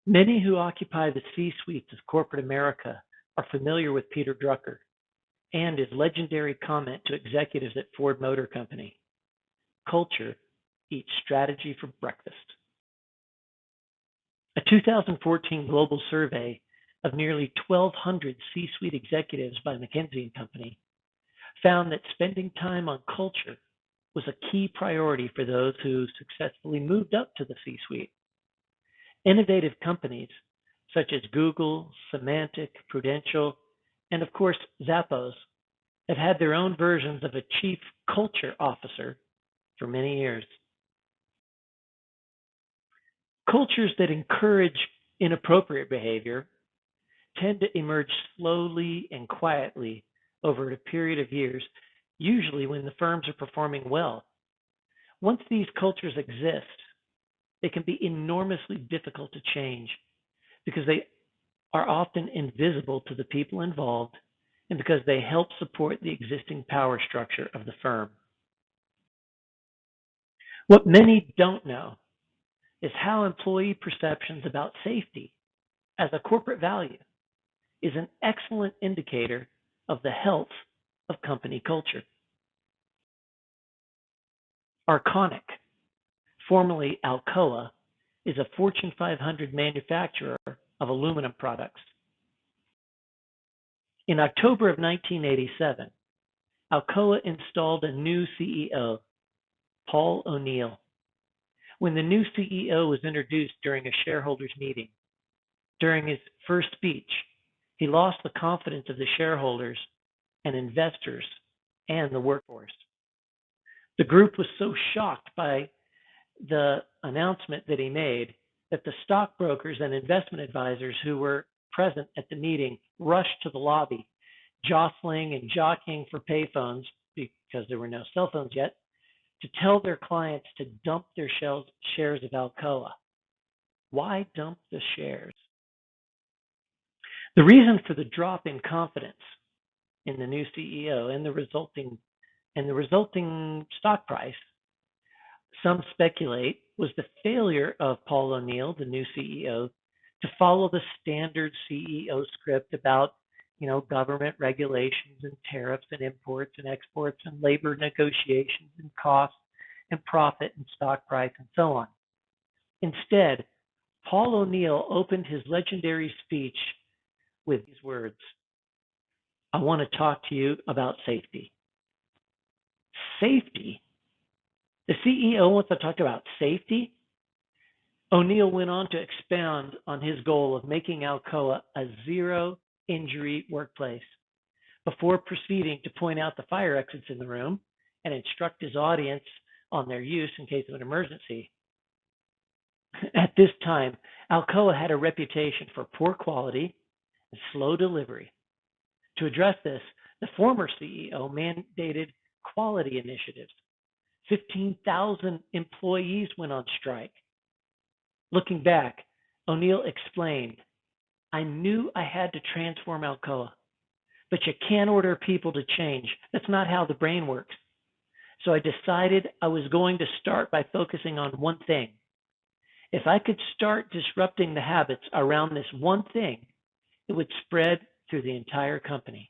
Many who occupy the C-suites of corporate America are familiar with Peter Drucker and his legendary comment to executives at Ford Motor Company: "Culture eats strategy for breakfast." A 2014 global survey of nearly 1,200 C-suite executives by McKinsey and Company found that spending time on culture was a key priority for those who successfully moved up to the C-suite. Innovative companies such as Google, Symantec, Prudential, and of course Zappos have had their own versions of a chief culture officer for many years. Cultures that encourage inappropriate behavior tend to emerge slowly and quietly over a period of years, usually when the firms are performing well. Once these cultures exist, they can be enormously difficult to change because they are often invisible to the people involved and because they help support the existing power structure of the firm. What many don't know is how employee perceptions about safety as a corporate value is an excellent indicator of the health of company culture. Arconic, formerly Alcoa, is a Fortune 500 manufacturer of aluminum products. In October of 1987, Alcoa installed a new CEO, Paul O'Neill. When the new CEO was introduced during a shareholders meeting, during his first speech, he lost the confidence of the shareholders and investors and the workforce. The group was so shocked by the announcement that he made that the stockbrokers and investment advisors who were present at the meeting rushed to the lobby, jostling and jockeying for payphones because there were no cell phones yet, to tell their clients to dump their shares of Alcoa. Why dump the shares? The reason for the drop in confidence in the new CEO and the resulting stock price, some speculate, was the failure of Paul O'Neill, the new CEO, to follow the standard CEO script about government regulations and tariffs and imports and exports and labor negotiations and costs and profit and stock price and so on. Instead, Paul O'Neill opened his legendary speech with these words: "I want to talk to you about safety." Safety? The CEO wants to talk about safety? O'Neill went on to expound on his goal of making Alcoa a zero-injury workplace before proceeding to point out the fire exits in the room and instruct his audience on their use in case of an emergency. At this time, Alcoa had a reputation for poor quality and slow delivery. To address this, the former CEO mandated quality initiatives. 15,000 employees went on strike. Looking back, O'Neill explained, "I knew I had to transform Alcoa, but you can't order people to change. That's not how the brain works. So I decided I was going to start by focusing on one thing. If I could start disrupting the habits around this one thing, it would spread through the entire company."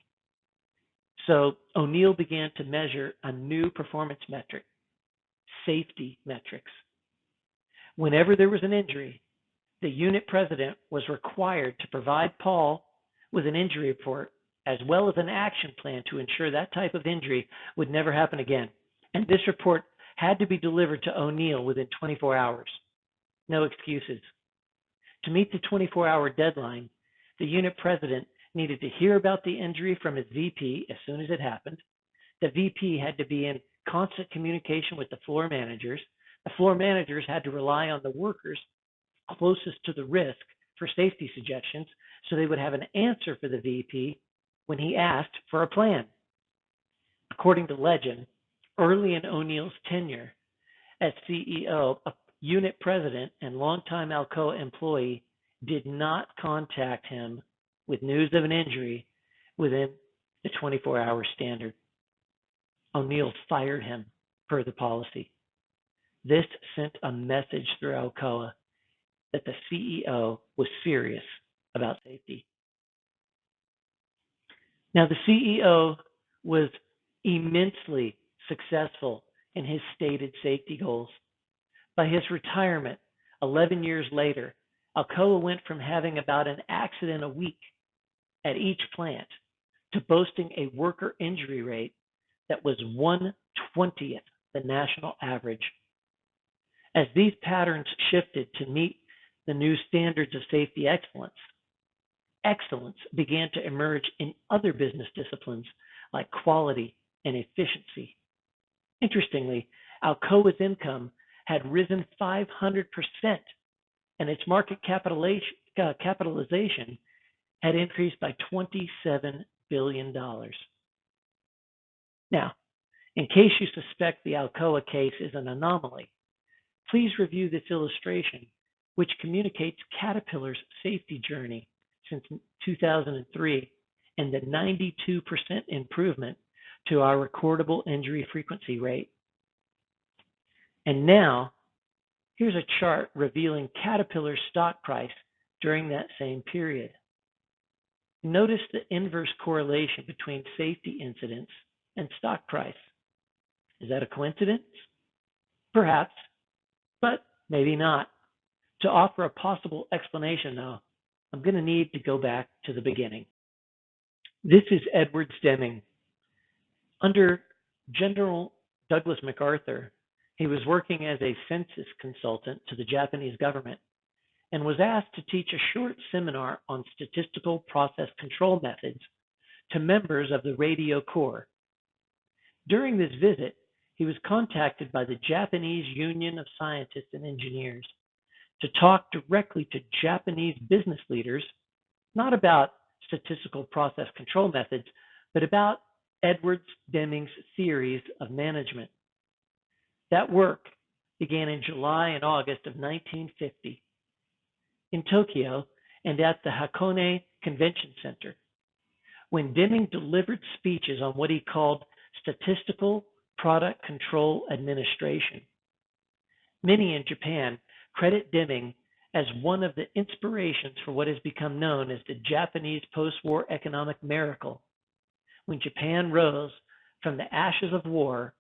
So O'Neill began to measure a new performance metric: safety metrics. Whenever there was an injury, the unit president was required to provide Paul with an injury report as well as an action plan to ensure that type of injury would never happen again. And this report had to be delivered to O'Neill within 24 hours. No excuses. To meet the 24-hour deadline, the unit president needed to hear about the injury from his VP as soon as it happened. The VP had to be in constant communication with the floor managers. The floor managers had to rely on the workers closest to the risk for safety suggestions so they would have an answer for the VP when he asked for a plan. According to legend, early in O'Neill's tenure as CEO, a unit president and longtime Alcoa employee did not contact him with news of an injury within the 24-hour standard. O'Neill fired him per the policy. This sent a message through Alcoa: that the CEO was serious about safety. Now, the CEO was immensely successful in his stated safety goals. By his retirement, 11 years later, Alcoa went from having about an accident a week at each plant to boasting a worker injury rate that was 1/20th the national average. As these patterns shifted to meet the new standards of safety excellence began to emerge in other business disciplines like quality and efficiency. Interestingly, Alcoa's income had risen 500%, and its market capitalization had increased by $27 billion. Now, in case you suspect the Alcoa case is an anomaly, please review this illustration, which communicates Caterpillar's safety journey since 2003 and the 92% improvement to our recordable injury frequency rate. And now, here's a chart revealing Caterpillar's stock price during that same period. Notice the inverse correlation between safety incidents and stock price. Is that a coincidence? Perhaps, but maybe not. To offer a possible explanation, though, I'm going to need to go back to the beginning. This is Edwards Deming. Under General Douglas MacArthur, he was working as a census consultant to the Japanese government and was asked to teach a short seminar on statistical process control methods to members of the Radio Corps. During this visit, he was contacted by the Japanese Union of Scientists and Engineers to talk directly to Japanese business leaders, not about statistical process control methods, but about Edwards Deming's theories of management. That work began in July and August of 1950 in Tokyo and at the Hakone Convention Center, when Deming delivered speeches on what he called statistical product control administration. Many in Japan credit Deming as one of the inspirations for what has become known as the Japanese post-war economic miracle, when Japan rose from the ashes of war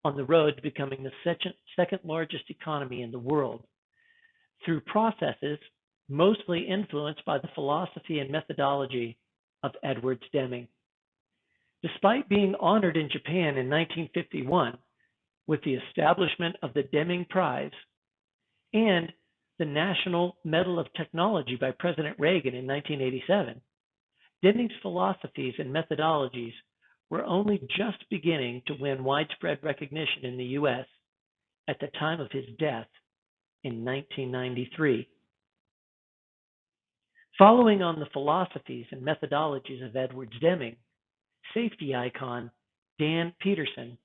on the road to becoming the second largest economy in the world, through processes mostly influenced by the philosophy and methodology of Edwards Deming. Despite being honored in Japan in 1951 with the establishment of the Deming Prize and the National Medal of Technology by President Reagan in 1987, Deming's philosophies and methodologies were only just beginning to win widespread recognition in the U.S. at the time of his death in 1993. Following on the philosophies and methodologies of Edwards Deming, safety icon Dan Peterson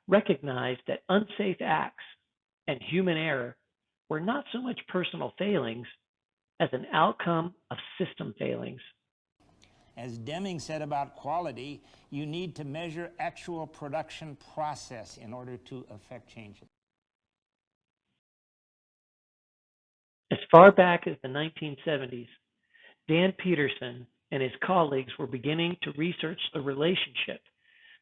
recognized that unsafe acts and human error were not so much personal failings as an outcome of system failings. As Deming said about quality, you need to measure actual production process in order to affect changes. As far back as the 1970s, Dan Peterson and his colleagues were beginning to research the relationship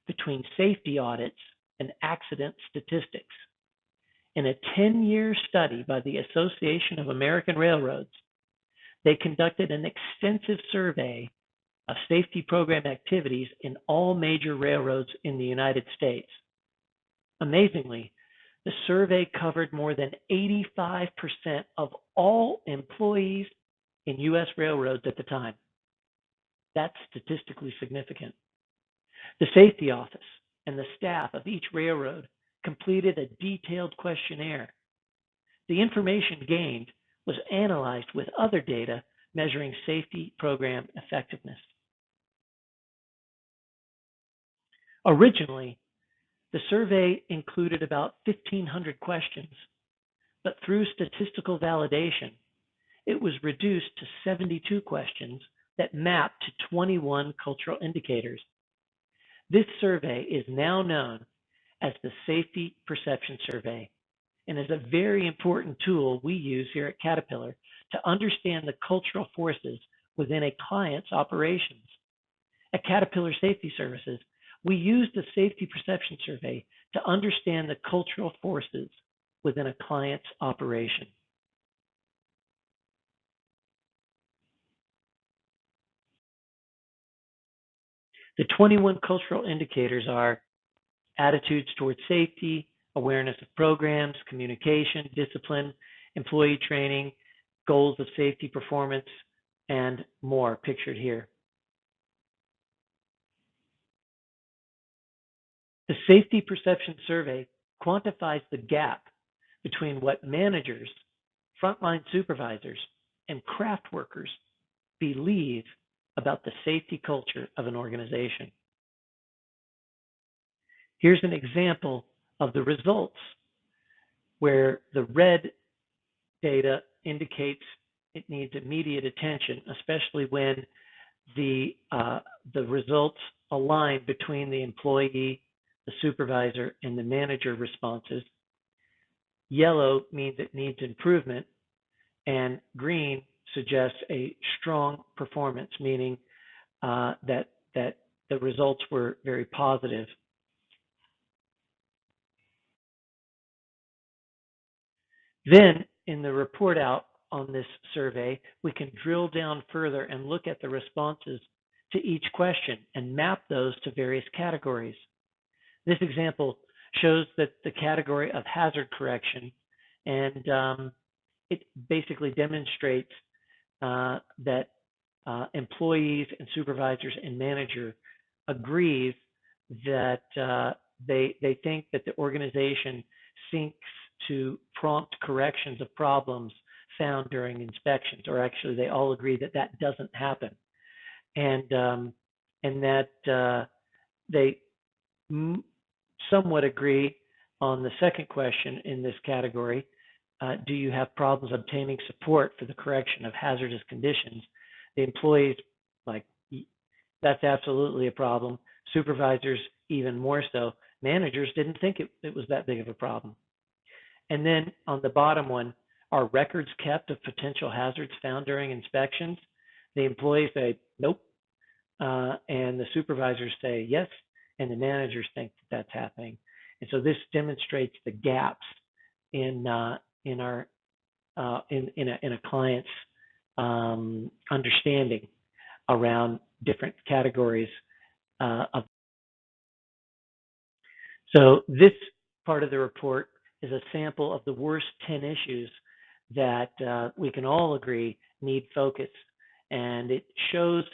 between safety audits and accident statistics. In a 10-year study by the Association of American Railroads, they conducted an extensive survey of safety program activities in all major railroads in the United States. Amazingly, the survey covered more than 85% of all employees in U.S. railroads at the time. That's statistically significant. The safety office and the staff of each railroad completed a detailed questionnaire. The information gained was analyzed with other data measuring safety program effectiveness. Originally, the survey included about 1,500 questions, but through statistical validation, it was reduced to 72 questions that mapped to 21 cultural indicators. This survey is now known as the Safety Perception Survey and is a very important tool we use here at Caterpillar to understand the cultural forces within a client's operations. At Caterpillar Safety Services, we used the safety perception survey to understand the cultural forces within a client's operation. The 21 cultural indicators are attitudes towards safety, awareness of programs, communication, discipline, employee training, goals of safety performance, and more pictured here. The Safety Perception Survey quantifies the gap between what managers, frontline supervisors, and craft workers believe about the safety culture of an organization. Here's an example of the results where the red data indicates it needs immediate attention, especially when the results align between the employee, the supervisor, and the manager responses. Yellow means it needs improvement, and green suggests a strong performance, meaning that the results were very positive. Then, in the report out on this survey, we can drill down further and look at the responses to each question and map those to various categories. This example shows that the category of hazard correction, and it basically demonstrates that employees and supervisors and manager agrees that they think that the organization seeks to prompt corrections of problems found during inspections, or actually they all agree that that doesn't happen, and that they somewhat agree on the second question in this category. Do you have problems obtaining support for the correction of hazardous conditions? The employees, like, that's absolutely a problem. Supervisors, even more so. Managers didn't think it was that big of a problem. And then on the bottom one, are records kept of potential hazards found during inspections? The employees say, nope. And the supervisors say yes, and the managers think that that's happening. And so this demonstrates the gaps in a client's understanding around different categories of. So this part of the report is a sample of the worst 10 issues that we can all agree need focus, and it shows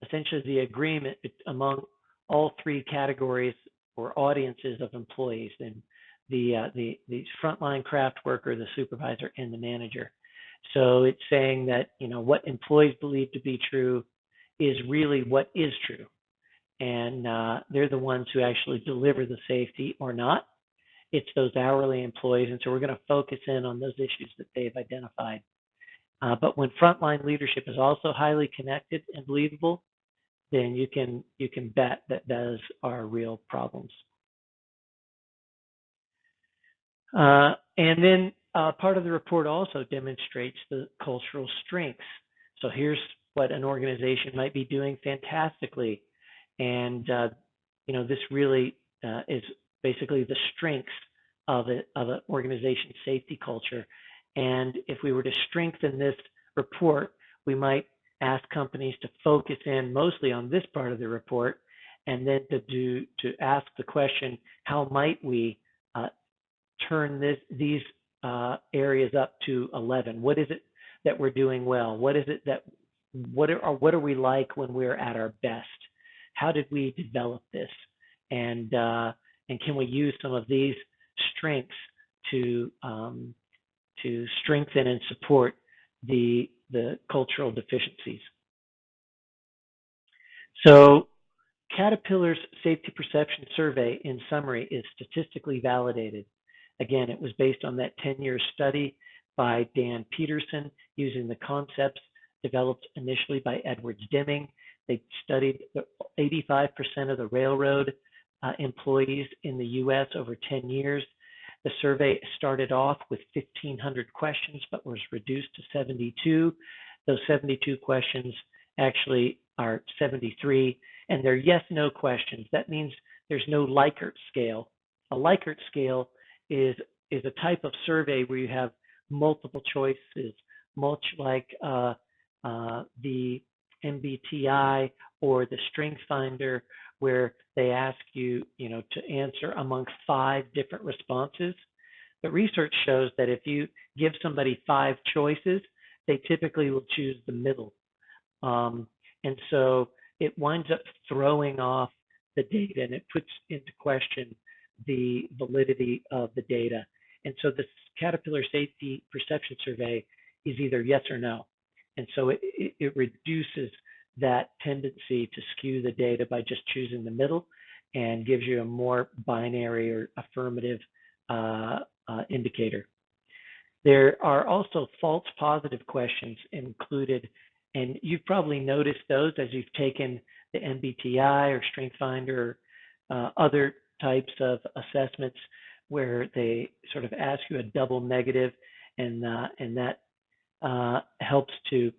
essentially the agreement among all three categories or audiences of employees, and the frontline craft worker, the supervisor, and the manager. So it's saying that, you know, what employees believe to be true is really what is true, and they're the ones who actually deliver the safety or not. It's those hourly employees, and so we're going to focus in on those issues that they've identified. But when frontline leadership is also highly connected and believable, then you can bet that those are real problems. And then part of the report also demonstrates the cultural strengths. So here's what an organization might be doing fantastically, and you know, this really is basically the strengths of an organization's safety culture. And if we were to strengthen this report, we might ask companies to focus in mostly on this part of the report, and then to ask the question, how might we turn these areas up to 11? What is it that we're doing well? What is it that what are we like when we're at our best? How did we develop this? And can we use some of these strengths to strengthen and support the cultural deficiencies? So Caterpillar's Safety Perception Survey, in summary, is statistically validated. Again, it was based on that 10-year study by Dan Peterson using the concepts developed initially by Edwards Deming. They studied 85% of the railroad employees in the US over 10 years. The survey started off with 1,500 questions, but was reduced to 72. Those 72 questions actually are 73, and they're yes/no questions. That means there's no Likert scale. A Likert scale is a type of survey where you have multiple choices, much like the MBTI or the StrengthsFinder, where they ask you, to answer among 5 different responses. But research shows that if you give somebody 5 choices, they typically will choose the middle. And so it winds up throwing off the data, and it puts into question the validity of the data. And so this Caterpillar Safety Perception Survey is either yes or no. And so it reduces that tendency to skew the data by just choosing the middle, and gives you a more binary or affirmative indicator. There are also false positive questions included, and you've probably noticed those as you've taken the MBTI or StrengthsFinder or other types of assessments where they sort of ask you a double negative, and that helps to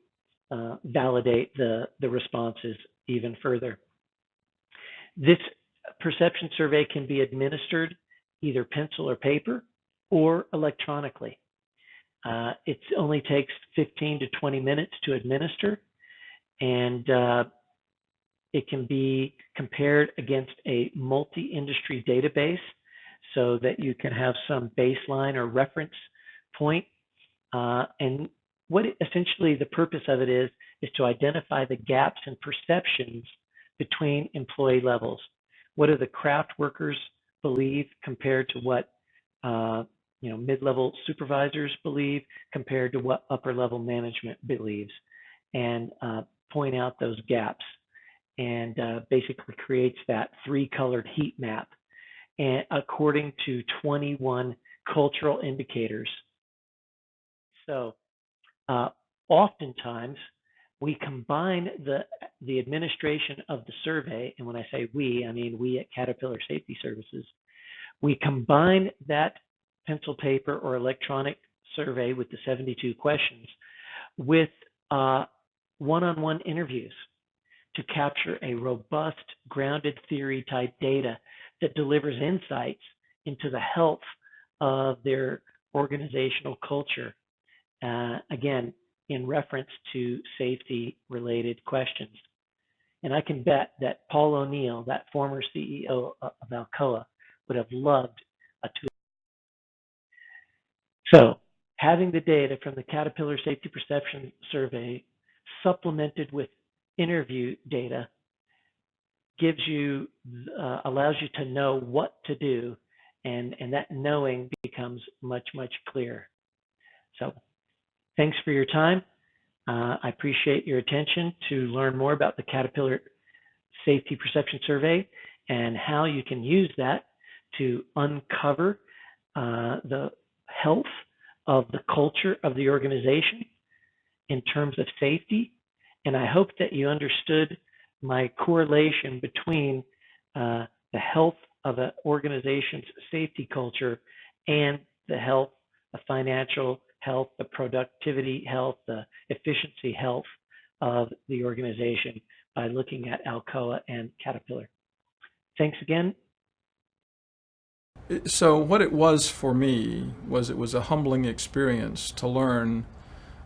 validate the responses even further. This perception survey can be administered either pencil or paper or electronically. It only takes 15 to 20 minutes to administer, and it can be compared against a multi-industry database so that you can have some baseline or reference point. And what essentially the purpose of it is to identify the gaps in perceptions between employee levels. What do the craft workers believe compared to what mid-level supervisors believe compared to what upper-level management believes, and point out those gaps, and basically creates that 3-colored heat map, and according to 21 cultural indicators. So oftentimes we combine the administration of the survey, and when I say we, I mean we at Caterpillar Safety Services, we combine that pencil, paper, or electronic survey with the 72 questions with one-on-one interviews to capture a robust, grounded theory type data that delivers insights into the health of their organizational culture. Again, in reference to safety related questions. And I can bet that Paul O'Neill, that former CEO of Alcoa, would have loved a tool. So having the data from the Caterpillar Safety Perception Survey supplemented with interview data gives you, allows you to know what to do, and that knowing becomes much, much clearer. So thanks for your time. I appreciate your attention to learn more about the Caterpillar Safety Perception Survey and how you can use that to uncover the health of the culture of the organization in terms of safety. And I hope that you understood my correlation between the health of an organization's safety culture and the health, the financial health, the productivity health, the efficiency health of the organization by looking at Alcoa and Caterpillar. Thanks again. So what it was for me was it was a humbling experience to learn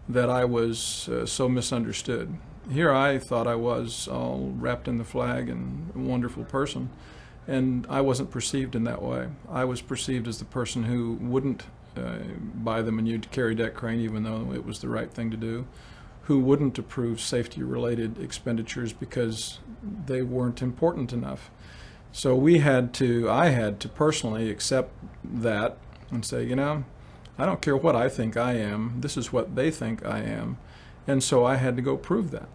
that I was so misunderstood. Here I thought I was all wrapped in the flag and a wonderful person, and I wasn't perceived in that way. I was perceived as the person who wouldn't buy the menu to carry deck crane even though it was the right thing to do, who wouldn't approve safety-related expenditures because they weren't important enough. So I had to personally accept that and say, I don't care what I think I am, this is what they think I am, and so I had to go prove that.